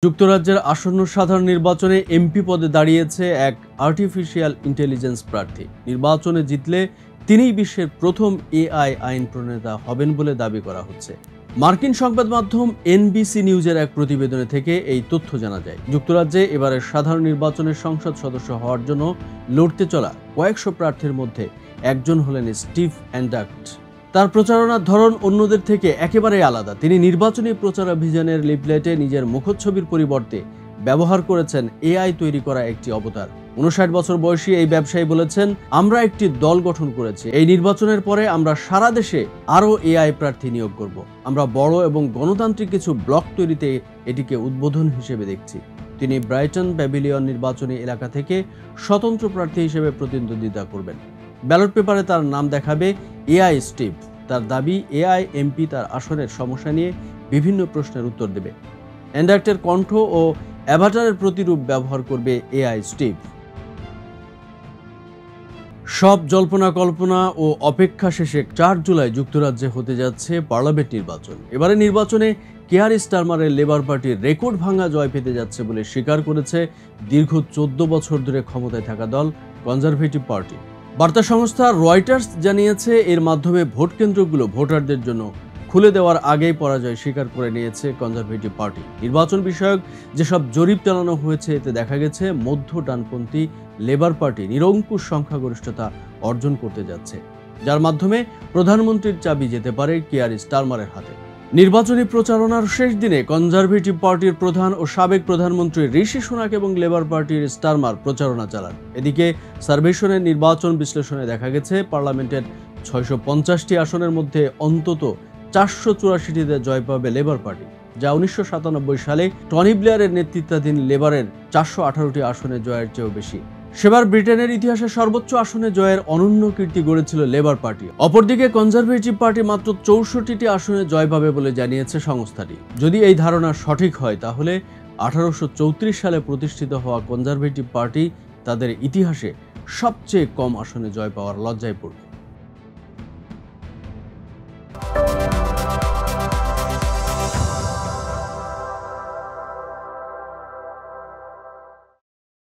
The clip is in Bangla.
যুক্তরাজ্যের আসন্ন সাধারণ নির্বাচনে এমপি পদে দাঁড়িয়েছে এক আর্টিফিশিয়াল ইন্টেলিজেন্স প্রার্থী। নির্বাচনে জিতলে তিনিই বিশ্বের প্রথম এআই আইন প্রণেতা হবেন বলে দাবি করা হচ্ছে। মার্কিন সংবাদ মাধ্যম এনবিসি নিউজের এক প্রতিবেদনে থেকে এই তথ্য জানা যায়। যুক্তরাজ্যে এবারের সাধারণ নির্বাচনের সংসদ সদস্য হওয়ার জন্য লড়তে চলা কয়েকশো প্রার্থীর মধ্যে একজন হলেন স্টিভ অ্যান্ডাক্ট। তার প্রচারণার ধরন অন্যদের থেকে একেবারেই আলাদা। তিনি নির্বাচনী প্রচারাভিযানের লিফলেটে নিজের মুখচ্ছবির পরিবর্তে ব্যবহার করেছেন এআই তৈরি করা একটি অবতার। 59 বছর বয়সী এই ব্যবসায়ী বলেছেন, আমরা একটি দল গঠন করেছি। এই নির্বাচনের পরে আমরা সারা দেশে আরও এআই প্রার্থী নিয়োগ করব। আমরা বড় এবং গণতান্ত্রিক কিছু ব্লক তৈরিতে এটিকে উদ্বোধন হিসেবে দেখছি। তিনি ব্রাইটন প্যাভিলিয়ন নির্বাচনী এলাকা থেকে স্বতন্ত্র প্রার্থী হিসেবে প্রতিদ্বন্দ্বিতা করবেন। ব্যালট পেপারে তার নাম দেখাবে এআই স্টিভ। তার দাবি, এআই এমপি তার আসনের সমস্যা নিয়ে বিভিন্ন প্রশ্নের উত্তর দেবে। অ্যান্ডাক্টের কণ্ঠ ও অ্যাভাটারের প্রতিরূপ ব্যবহার করবে এআই স্টিভ। সব জল্পনা কল্পনা ও অপেক্ষা শেষে 4 জুলাই যুক্তরাজ্যে হতে যাচ্ছে পার্লামেন্ট নির্বাচন। এবারে নির্বাচনে কিয়ার স্টারমারের লেবার পার্টির রেকর্ড ভাঙা জয় পেতে যাচ্ছে বলে স্বীকার করেছে দীর্ঘ 14 বছর ধরে ক্ষমতায় থাকা দল কনজারভেটিভ পার্টি। বার্তা সংস্থা রয়টার্স জানিয়েছে, এর মাধ্যমে ভোট কেন্দ্রগুলো ভোটারদের জন্য খুলে দেওয়ার আগেই পরাজয় স্বীকার করে নিয়েছে কনজারভেটিভ পার্টি। নির্বাচন বিষয়ক যেসব জরিপ চালানো হয়েছে এতে দেখা গেছে মধ্য ডানপন্থী লেবার পার্টি নিরঙ্কুশ সংখ্যাগরিষ্ঠতা অর্জন করতে যাচ্ছে, যার মাধ্যমে প্রধানমন্ত্রীর চাবি যেতে পারে কিয়ার স্টারমারের হাতে। নির্বাচনী প্রচারণার শেষ দিনে কনজারভেটিভ পার্টির প্রধান ও সাবেক প্রধানমন্ত্রী ঋষি সুনাক এবং লেবার পার্টির স্টারমার প্রচারণা চালান। এদিকে সার্ভেশনের নির্বাচন বিশ্লেষণে দেখা গেছে পার্লামেন্টের 650টি আসনের মধ্যে অন্তত 484টিতে জয় পাবে লেবার পার্টি, যা 1997 সালে টনি ব্লেয়ারের নেতৃত্বাধীন লেবারের 418টি আসনে জয়ের চেয়েও বেশি। সেবার ব্রিটেনের ইতিহাসে সর্বোচ্চ আসনে জয়ের অনন্য কীর্তি গড়েছিল লেবার পার্টি। অপরদিকে কনজারভেটিভ পার্টি মাত্র 64টি আসনে জয় পাবে বলে জানিয়েছে সংস্থাটি। যদি এই ধারণা সঠিক হয়, তাহলে 1834 সালে প্রতিষ্ঠিত হওয়া কনজারভেটিভ পার্টি তাদের ইতিহাসে সবচেয়ে কম আসনে জয় পাওয়ার লজ্জায় পড়বে।